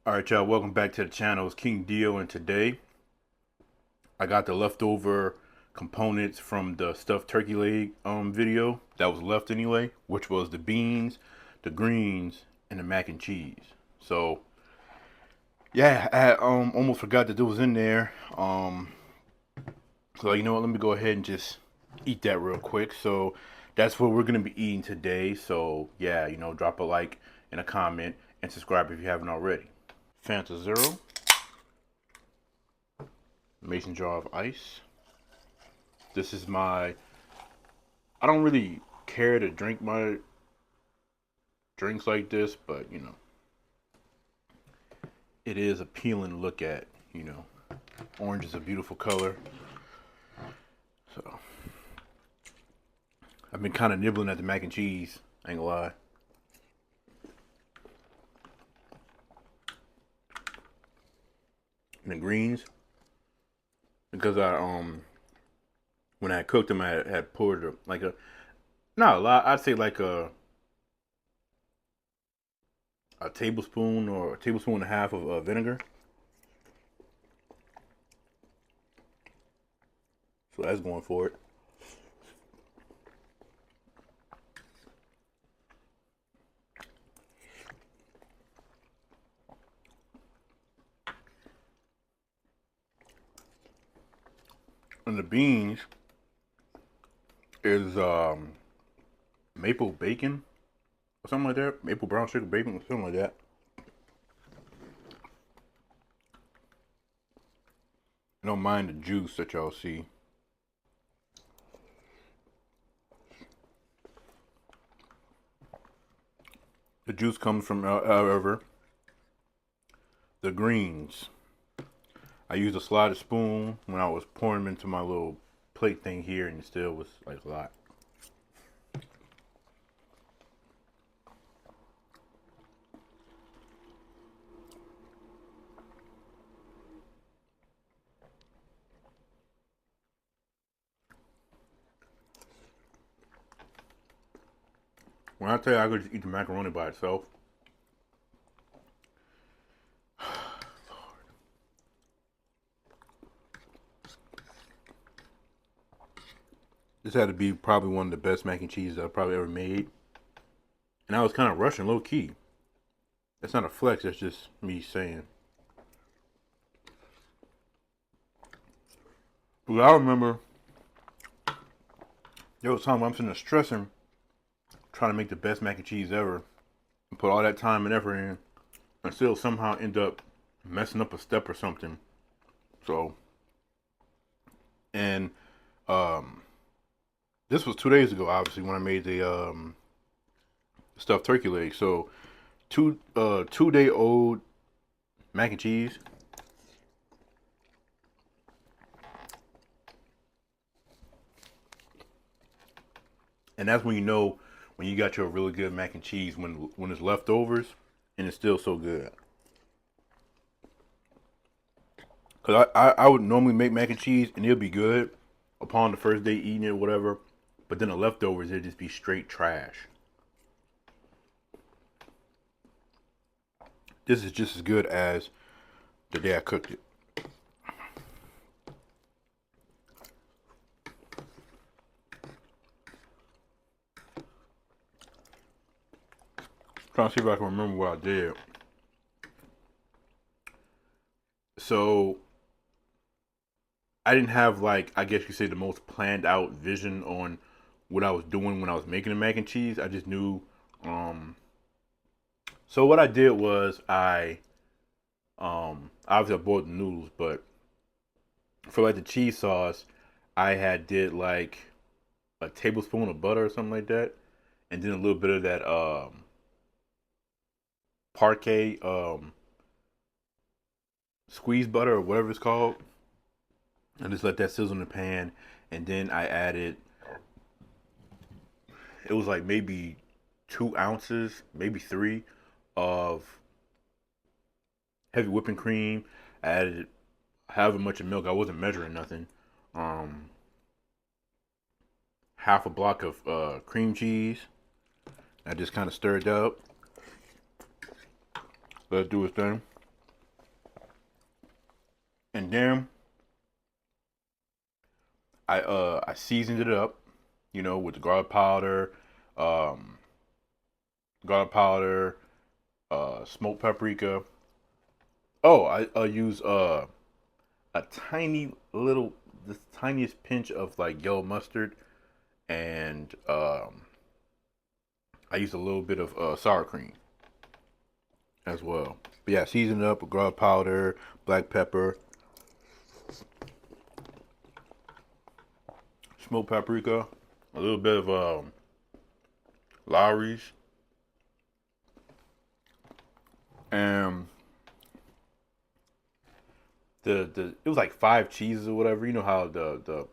Alright, y'all, welcome back to the channel. It's King Dio, and today I got the leftover components from the stuffed turkey leg video that was left anyway, which was the beans, the greens, and the mac and cheese. So yeah, I had, almost forgot that it was in there. So you know what, let me go ahead and just eat that real quick. So that's what we're gonna be eating today. So yeah, drop a like and a comment and subscribe if you haven't already. Fanta Zero, mason jar of ice. This is my, I don't really care to drink my drinks like this, but it is appealing to look at. Orange is a beautiful color. So I've been kind of nibbling at the mac and cheese, I ain't gonna lie. And the greens, because when I cooked them, I had poured like not a lot, I'd say like a tablespoon or a tablespoon and a half of vinegar. So that's going for it. And the beans is maple bacon or something like that. Maple brown sugar bacon or something like that. I don't mind the juice that y'all see. The juice comes from, however, the greens. I used a slotted spoon when I was pouring them into my little plate thing here, and it still was like a lot. When I tell you I could just eat the macaroni by itself, this had to be probably one of the best mac and cheese I've probably ever made. And I was kind of rushing low key. That's not a flex, that's just me saying. But I remember there was time I'm sitting there stressing, trying to make the best mac and cheese ever, and put all that time and effort in, and still somehow end up messing up a step or something. So, and um, this was 2 days ago, obviously, when I made the stuffed turkey leg. So, 2 day old mac and cheese. And that's when you know when you got your really good mac and cheese, when it's leftovers and it's still so good. Cause I would normally make mac and cheese and it'll be good upon the first day eating it or whatever, but then the leftovers it'll just be straight trash. This is just as good as the day I cooked it. Trying to see if I can remember what I did. So I didn't have, like, I guess you say, the most planned out vision on what I was doing when I was making the mac and cheese. I just knew. So what I did was obviously I boiled the noodles, but for like the cheese sauce, I had did like a tablespoon of butter or something like that, and then a little bit of that parquet squeeze butter or whatever it's called. I just let that sizzle in the pan, and then I added, it was like maybe 2 ounces, maybe three, of heavy whipping cream. I added however much of milk. I wasn't measuring nothing. Um, Half a block of cream cheese. I just kind of stirred up. Let it do its thing. And then I seasoned it up, with the um, garlic powder, smoked paprika. Oh, I use a tiny little, the tiniest pinch of like yellow mustard, and I use a little bit of sour cream as well. But yeah, season it up with garlic powder, black pepper, smoked paprika, a little bit of Lowry's, and the it was like 5 cheeses or whatever. You know how the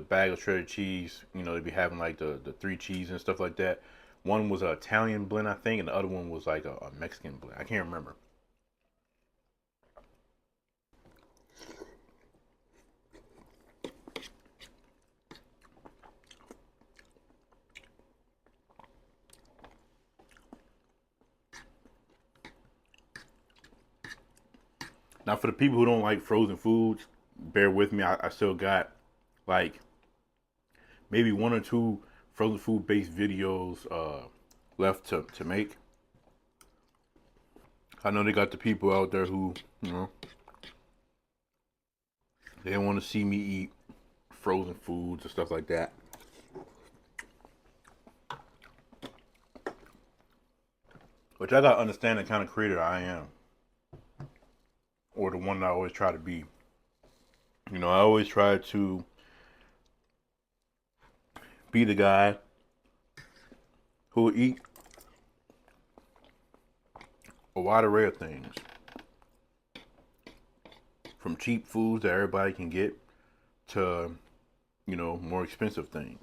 bag of shredded cheese, they be having like the 3 cheese and stuff like that. One was an Italian blend, I think, and the other one was like a Mexican blend. I can't remember. Now, for the people who don't like frozen foods, bear with me. I still got like maybe one or two frozen food based videos left to make. I know they got the people out there who, they don't want to see me eat frozen foods and stuff like that. Which I gotta understand the kind of creator I am, or the one that I always try to be. I always try to be the guy who will eat a wide array of things, from cheap foods that everybody can get to, more expensive things.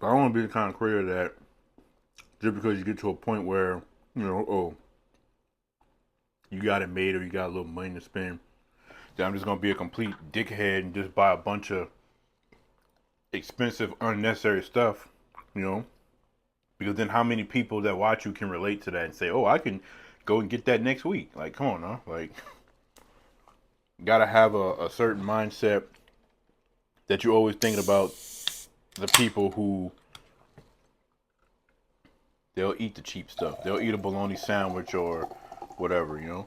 But I don't want to be the kind of creator that just because you get to a point where, oh, you got it made or you got a little money to spend, that I'm just going to be a complete dickhead and just buy a bunch of expensive, unnecessary stuff, you know? Because then how many people that watch you can relate to that and say, oh, I can go and get that next week? Like, come on now. Like, gotta have a certain mindset that you're always thinking about the people who they'll eat the cheap stuff. They'll eat a bologna sandwich or whatever. And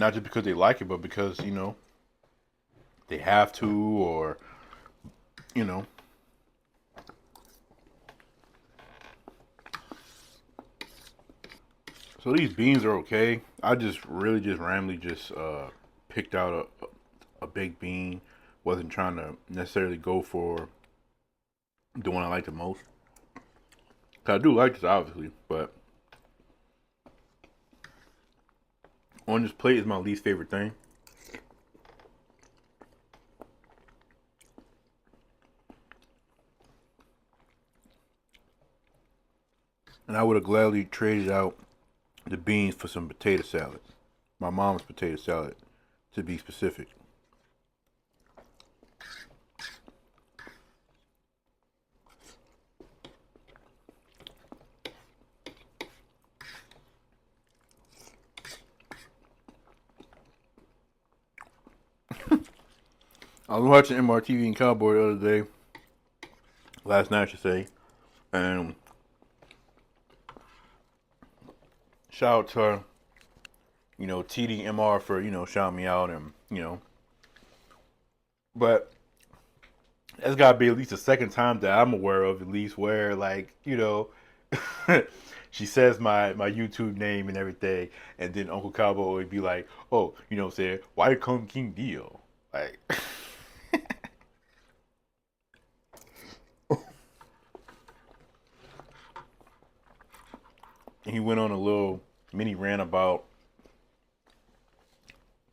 not just because they like it, but because, they have to, or, you know. So these beans are okay. I just really just randomly just picked out a big bean. Wasn't trying to necessarily go for the one I like the most. 'Cause I do like this, obviously, but on this plate is my least favorite thing. And I would have gladly traded out the beans for some potato salad. My mom's potato salad, to be specific. I was watching MRTV and Cowboy the other day, last night I should say, and shout out to, TDMR for, shouting me out and. But that's gotta be at least the second time that I'm aware of, at least, where, like, she says my YouTube name and everything, and then Uncle Cowboy would be like, oh, say, why you call him King Dio? Like, he went on a little mini rant about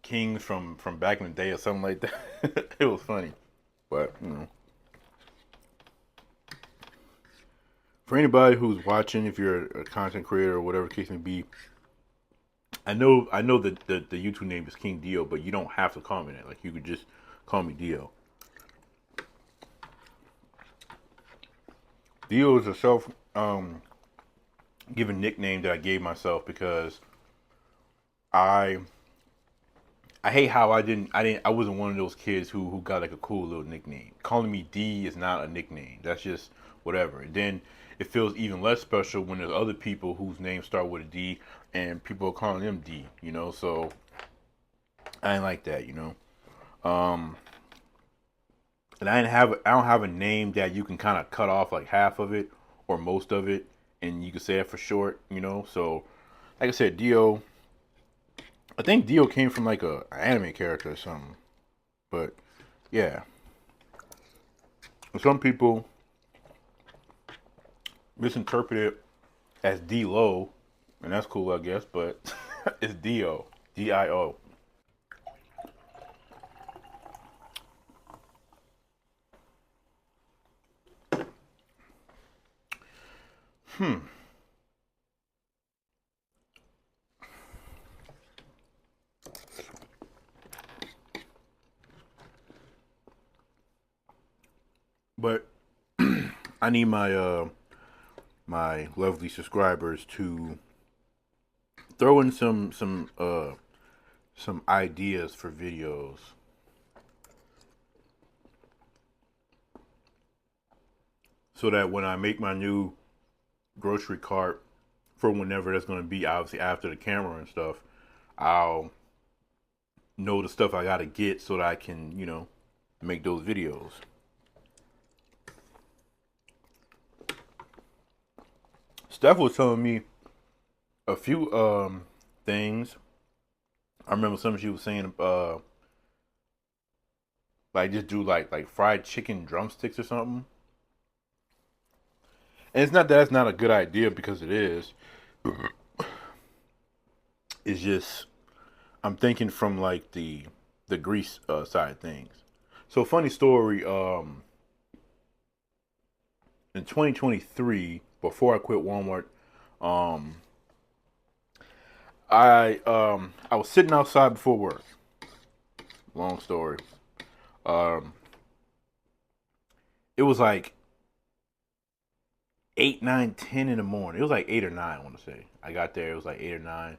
kings from back in the day or something like that. It was funny, but for anybody who's watching, if you're a content creator or whatever the case may be, I know that the YouTube name is King Dio, but you don't have to call me that. Like, you could just call me Dio. Dio is a self given nickname that I gave myself because I I hate how I wasn't one of those kids who got like a cool little nickname. Calling me D is not a nickname. That's just whatever. And then it feels even less special when there's other people whose names start with a D and people are calling them D, you know? So I ain't like that, you know. Um and I don't have a name that you can kind of cut off like half of it or most of it and you can say it for short, you know? So like I said, Dio, I think Dio came from like a anime character or something. But yeah, some people misinterpret it as D-Lo, and that's cool, I guess, but it's Dio, D-I-O. Hmm. But I need my lovely subscribers to throw in some ideas for videos so that when I make my new grocery cart for whenever that's going to be, obviously after the camera and stuff, I'll know the stuff I got to get so that I can, you know, make those videos. Steph was telling me a few things. I remember something she was saying like just do like fried chicken drumsticks or something. And it's not that that's not a good idea because it is. It's just I'm thinking from like the grease side of things. So funny story. In 2023, before I quit Walmart, um, I was sitting outside before work. Long story. Um, it was like 8, 9, 10 in the morning. It was like 8 or 9. I want to say. I got there. It was like 8 or 9,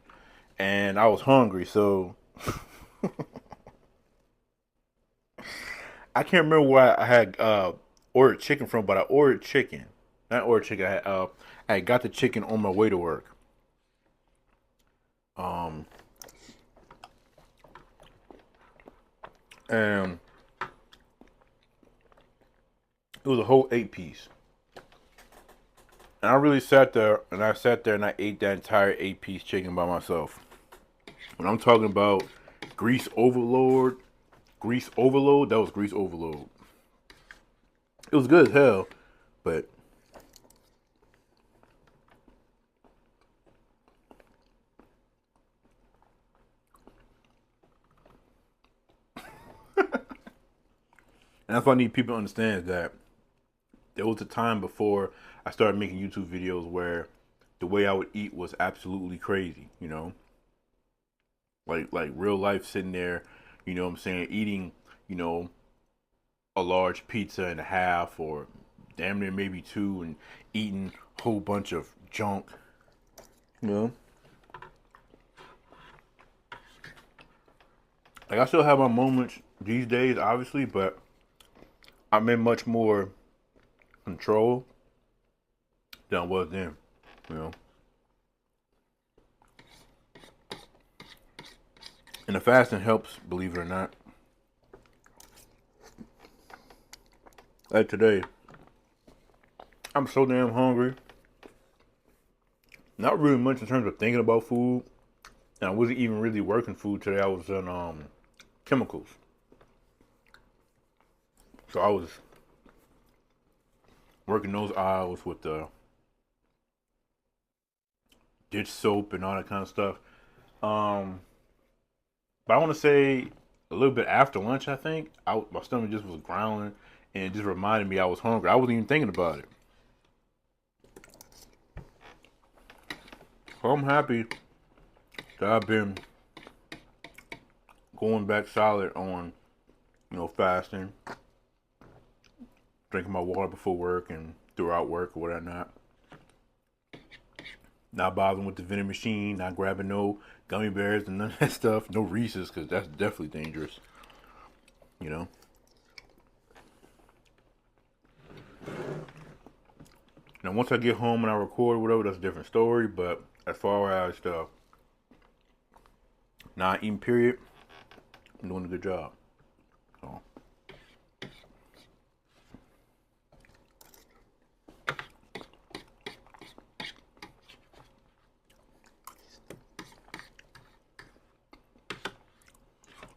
and I was hungry. So I can't remember where I had ordered chicken from, but I ordered chicken. Not ordered chicken. I had got the chicken on my way to work. Um, and it was a whole 8 piece. And I really sat there and I ate that entire 8 piece chicken by myself. When I'm talking about grease overload, that was grease overload. It was good as hell, but and that's what I need people to understand is that there was a time before I started making YouTube videos where the way I would eat was absolutely crazy, you know? Like real life sitting there, you know what I'm saying, eating, you know, a large pizza and a half or damn near maybe two and eating a whole bunch of junk, you know? Like I still have my moments these days, obviously, but I'm in much more control than I was then, you know? And the fasting helps, believe it or not. Like today, I'm so damn hungry. Not really much in terms of thinking about food. And I wasn't even really working food today. I was on chemicals. So I was working those aisles with the dish soap and all that kind of stuff. Um, but I want to say a little bit after lunch, I think, my stomach just was growling and it just reminded me I was hungry. I wasn't even thinking about it. So I'm happy that I've been going back solid on, you know, fasting, drinking my water before work and throughout work or whatnot. Not bothering with the vending machine, not grabbing no gummy bears and none of that stuff. No Reese's, because that's definitely dangerous, you know. Now, once I get home and I record or whatever, that's a different story. But as far as the not eating period, I'm doing a good job. So.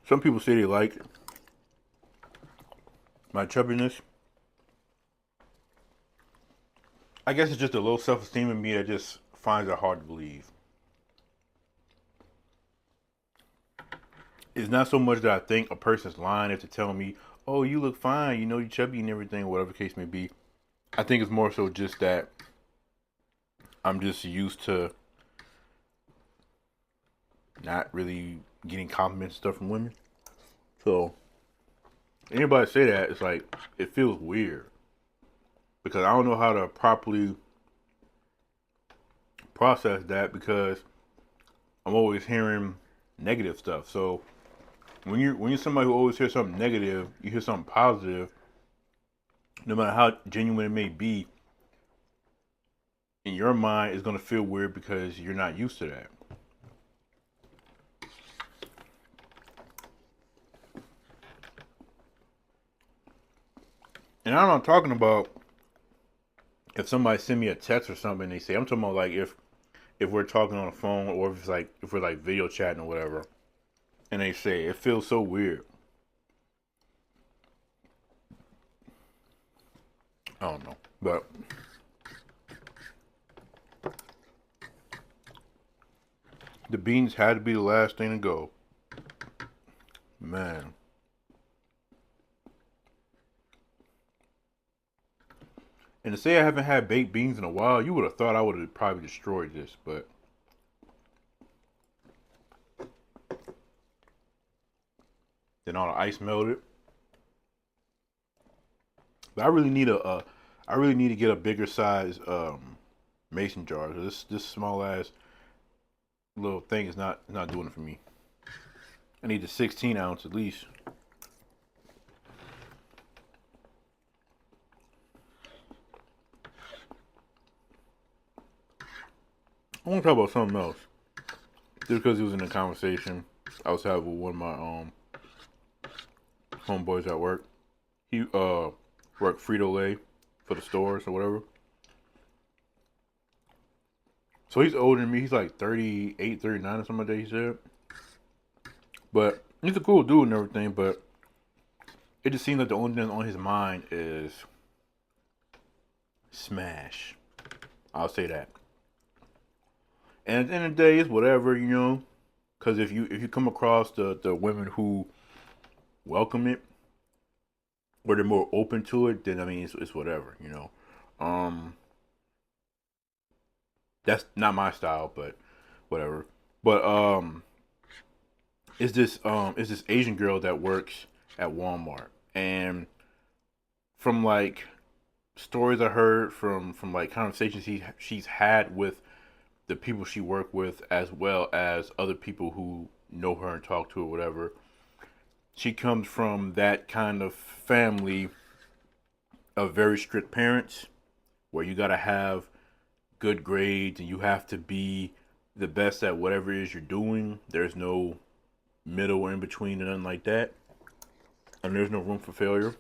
Some people say they like my chubbiness. I guess it's just a low self-esteem in me that just finds it hard to believe. It's not so much that I think a person's lying if they're telling me, "Oh, you look fine, you know, you chubby and everything," whatever the case may be. I think it's more so just that I'm just used to not really getting compliments and stuff from women. So anybody say that, it's like it feels weird because I don't know how to properly process that because I'm always hearing negative stuff. So when you're somebody who always hears something negative, you hear something positive, no matter how genuine it may be, in your mind it's gonna feel weird because you're not used to that. And I'm not talking about if somebody send me a text or something and they say, I'm talking about like if we're talking on the phone or if it's like if we're like video chatting or whatever, and they say it feels so weird. I don't know, but the beans had to be the last thing to go, man. And to say I haven't had baked beans in a while, you would have thought I would have probably destroyed this, but then all the ice melted. But I really need to get a bigger size mason jar. This small ass little thing is not doing it for me. I need the 16 ounce at least. I want to talk about something else. Just because he was in a conversation I was having with one of my homeboys at work. He worked Frito-Lay for the stores or whatever. So he's older than me. He's like 38, 39 or something like that, he said. But he's a cool dude and everything, but it just seems like the only thing on his mind is smash. I'll say that. And at the end of the day, it's whatever, you know. Because if you come across the women who welcome it, or they're more open to it, then I mean it's whatever, you know. Um, that's not my style, but whatever. But it's this Asian girl that works at Walmart, and from like stories I heard from like conversations she's had with the people she worked with, as well as other people who know her and talk to her, whatever. She comes from that kind of family of very strict parents, where you gotta have good grades and you have to be the best at whatever it is you're doing. There's no middle or in between and nothing like that. And there's no room for failure.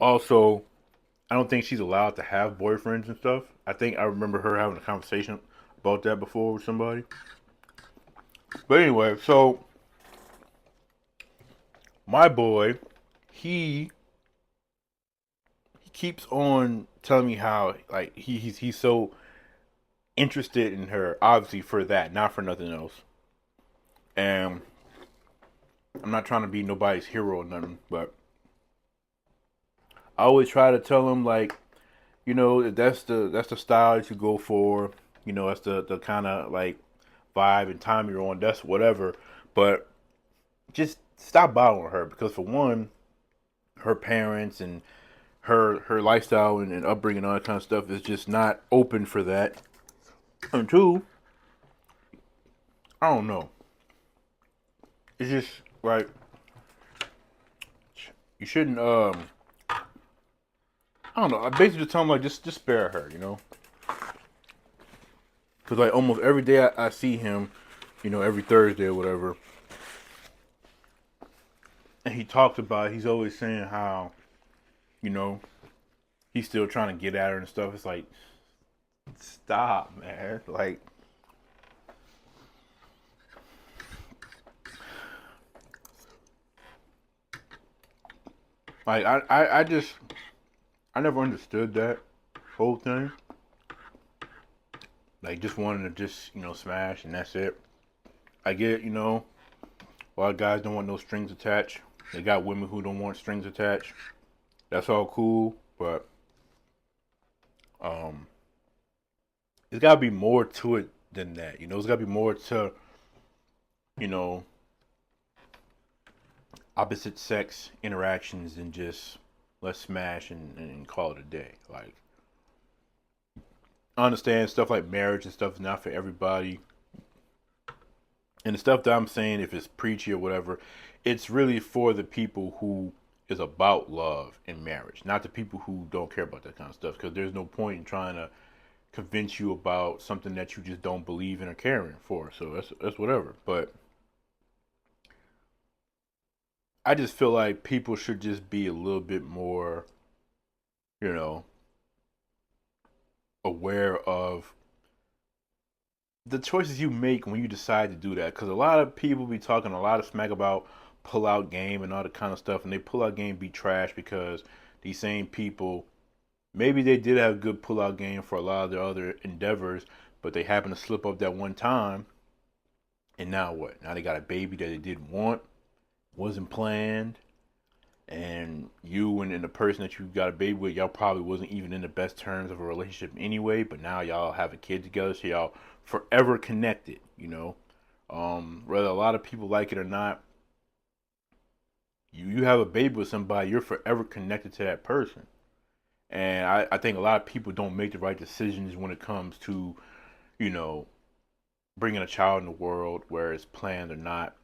Also, I don't think she's allowed to have boyfriends and stuff. I think I remember her having a conversation about that before with somebody. But anyway, so my boy, he he keeps on telling me how like he's so interested in her, obviously for that, not for nothing else. And I'm not trying to be nobody's hero or nothing, but I always try to tell him like, you know, that's the style that you go for. You know, that's the kind of like vibe and time you're on. That's whatever. But just stop bothering her because for one, her parents and her lifestyle and upbringing and all that kind of stuff is just not open for that. And two, I don't know. It's just like you shouldn't. I don't know. I basically just tell him like just spare her, you know. Because like almost every day I see him, you know, every Thursday or whatever, and he talks about. He's always saying how, you know, he's still trying to get at her and stuff. It's like, stop, man. Like I just I never understood that whole thing. Like just wanting to just smash and that's it. I get a lot of guys don't want no strings attached. They got women who don't want strings attached. That's all cool, but um, there's got to be more to it than that. There's got to be more to you know opposite sex interactions than just let's smash and call it a day. Like I understand stuff like marriage and stuff is not for everybody. And the stuff that I'm saying, if it's preachy or whatever, it's really for the people who is about love and marriage, not the people who don't care about that kind of stuff. Because there's no point in trying to convince you about something that you just don't believe in or caring for. So that's whatever. But I just feel like people should just be a little bit more, you know, aware of the choices you make when you decide to do that. Because a lot of people be talking a lot of smack about pull out game and all that kind of stuff, and they pull out game be trash because these same people maybe they did have a good pull out game for a lot of their other endeavors, but they happened to slip up that one time, and now what? Now they got a baby that they didn't want, wasn't planned, and you and the person that you got a baby with, y'all probably wasn't even in the best terms of a relationship anyway, but now y'all have a kid together, so y'all forever connected. Whether a lot of people like it or not, you have a baby with somebody, you're forever connected to that person. And I think a lot of people don't make the right decisions when it comes to, you know, bringing a child in the world, where it's planned or not.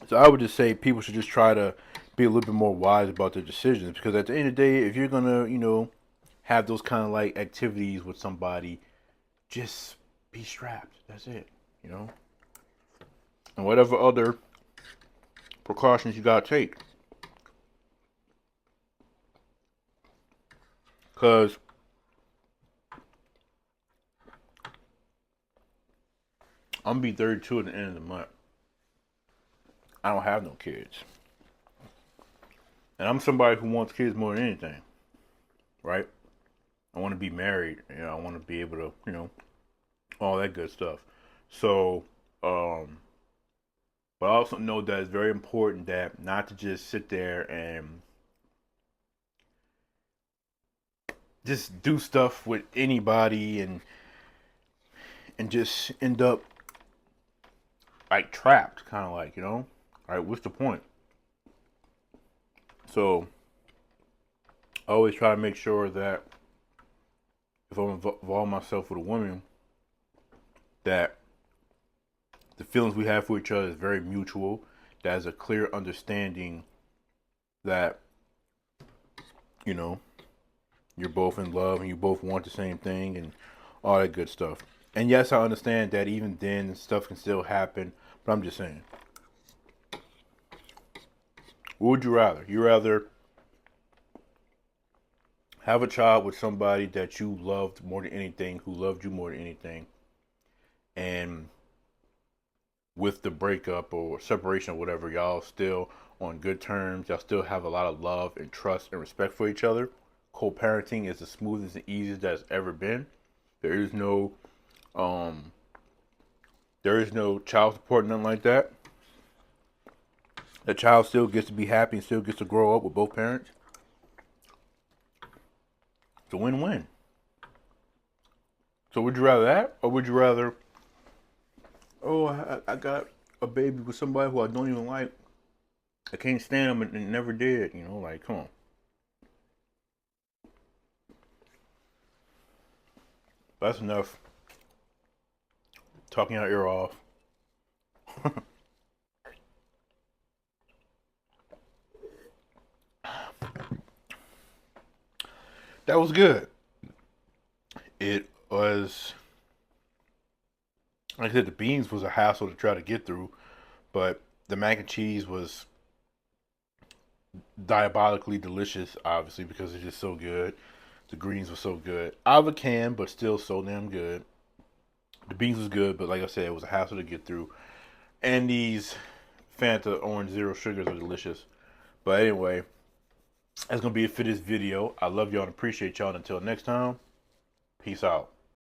So I would just say people should just try to be a little bit more wise about their decisions, because at the end of the day, if you're gonna, have those kind of like activities with somebody, just be strapped. That's it, you know. And whatever other precautions you gotta take, cause I'm gonna be 32 at the end of the month. I don't have no kids, and I'm somebody who wants kids more than anything, right? I want to be married. I want to be able to, all that good stuff. So, but I also know that it's very important that not to just sit there and just do stuff with anybody and just end up like trapped, kind of like, all right, what's the point? So, I always try to make sure that if I'm involve myself with a woman, that the feelings we have for each other is very mutual. That is a clear understanding that, you know, you're both in love and you both want the same thing and all that good stuff. And yes, I understand that even then stuff can still happen, but I'm just saying. What would you rather? You rather have a child with somebody that you loved more than anything, who loved you more than anything, and with the breakup or separation or whatever, y'all still on good terms, y'all still have a lot of love and trust and respect for each other. Co-parenting is the smoothest and easiest that's ever been. There is no um there is no child support, nothing like that. The child still gets to be happy and still gets to grow up with both parents. It's a win-win. So would you rather that, or would you rather, oh, I got a baby with somebody who I don't even like, I can't stand them and never did. You know, like, come on. That's enough talking our ear off. That was good. It was, like I said, the beans was a hassle to try to get through, but the mac and cheese was diabolically delicious, obviously, because it's just so good. The greens were so good. Out of a can, but still so damn good. The beans was good, but like I said, it was a hassle to get through. And these Fanta Orange Zero Sugars are delicious. But anyway, that's going to be it for this video. I love y'all and appreciate y'all. And until next time, peace out.